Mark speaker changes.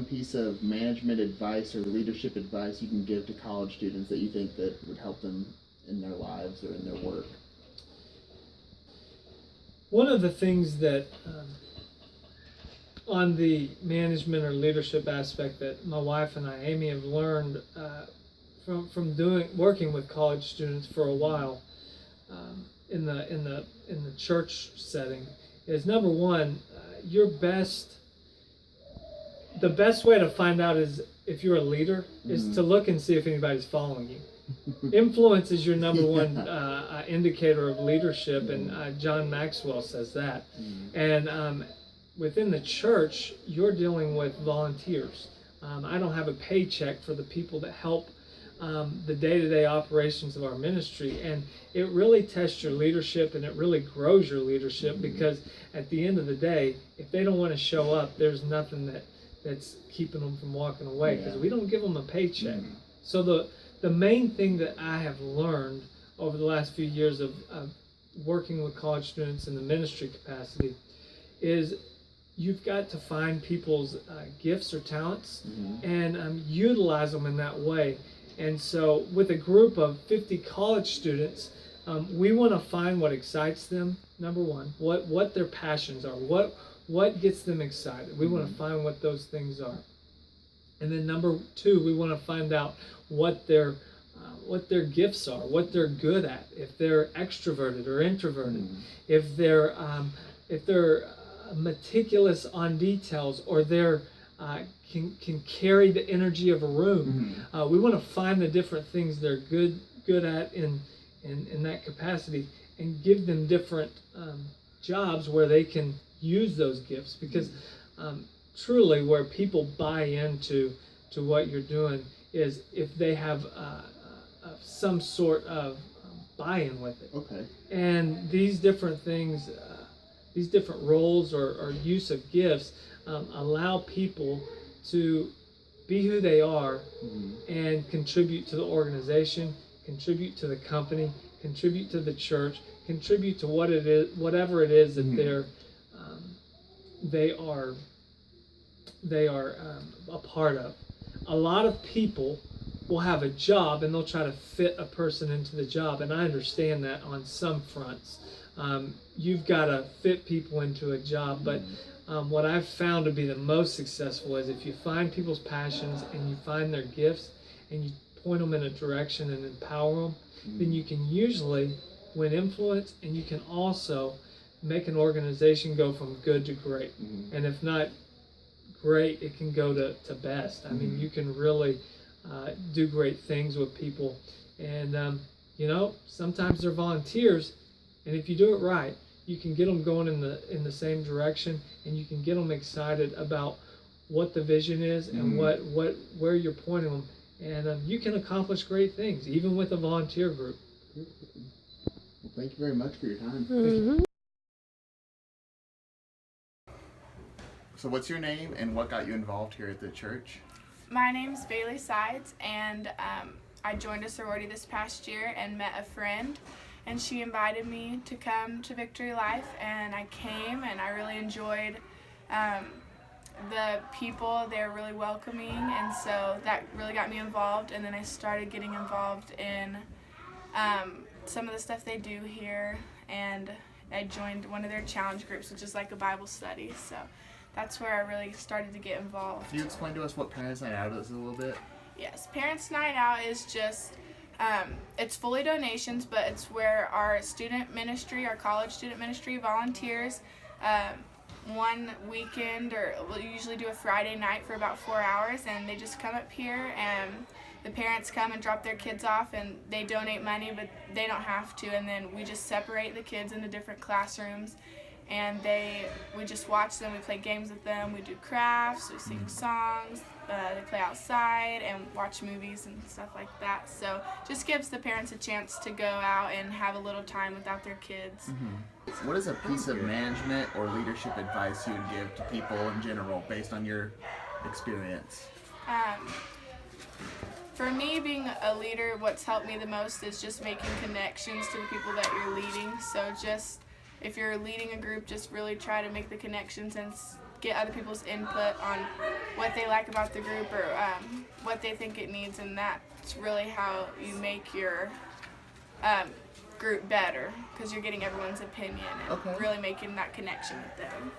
Speaker 1: piece of management advice or leadership advice you can give to college students that you think that would help them in their lives or in their work?
Speaker 2: One of the things that on the management or leadership aspect that my wife and I, Amy, have learned from working with college students for a while in the church setting is, number one, the best way to find out is if you're a leader is to look and see if anybody's following you. Influence is your number one indicator of leadership, and John Maxwell says that. And within the church, you're dealing with volunteers. I don't have a paycheck for the people that help the day-to-day operations of our ministry, and it really tests your leadership, and it really grows your leadership, because at the end of the day, if they don't want to show up, there's nothing that's keeping them from walking away, because we don't give them a paycheck. So the main thing that I have learned over the last few years of working with college students in the ministry capacity is you've got to find people's gifts or talents and utilize them in that way. And so with a group of 50 college students, we want to find what excites them, number one, what their passions are, what gets them excited. We want to find what those things are. And then number two, we want to find out what their gifts are, what they're good at, if they're extroverted or introverted, if they're meticulous on details, or they're can carry the energy of a room. We want to find the different things they're good at in that capacity, and give them different jobs where they can use those gifts, because truly where people buy into what you're doing is if they have some sort of buy-in with it.
Speaker 1: Okay.
Speaker 2: And these different things, these different roles or use of gifts allow people to be who they are and contribute to the organization, contribute to the company, contribute to the church, contribute to whatever it is that they are a part of. A lot of people will have a job and they'll try to fit a person into the job, and I understand that on some fronts. You've got to fit people into a job, but what I've found to be the most successful is if you find people's passions and you find their gifts and you point them in a direction and empower them, then you can usually win influence, and you can also make an organization go from good to great. And if not great, it can go to best. I mean, you can really do great things with people. And, sometimes they're volunteers, and if you do it right, you can get them going in the same direction, and you can get them excited about what the vision is and where you're pointing them, and you can accomplish great things even with a volunteer group.
Speaker 1: Well, thank you very much for your time. So what's your name and what got you involved here at the church?
Speaker 3: My name's Bailey Sides, and I joined a sorority this past year and met a friend, and she invited me to come to Victory Life, and I came, and I really enjoyed the people. They're really welcoming, and so that really got me involved. And then I started getting involved in some of the stuff they do here, and I joined one of their challenge groups, which is like a Bible study. So that's where I really started to get involved.
Speaker 1: Can you explain to us what Parents Night Out is a little bit?
Speaker 3: Yes, Parents Night Out is just, it's fully donations, but it's where our student ministry, our college student ministry volunteers, one weekend, or we'll usually do a Friday night for about 4 hours, and they just come up here, and the parents come and drop their kids off, and they donate money, but they don't have to, and then we just separate the kids into different classrooms, and we just watch them. We play games with them, we do crafts, we sing songs, they play outside and watch movies and stuff like that. So just gives the parents a chance to go out and have a little time without their kids.
Speaker 1: What is a piece of management or leadership advice you would give to people in general based on your experience?
Speaker 3: For me, being a leader, what's helped me the most is just making connections to the people that you're leading. So just if you're leading a group, just really try to make the connections and get other people's input on what they like about the group or what they think it needs, and that's really how you make your group better, because you're getting everyone's opinion and
Speaker 1: Okay.
Speaker 3: really making that connection with them.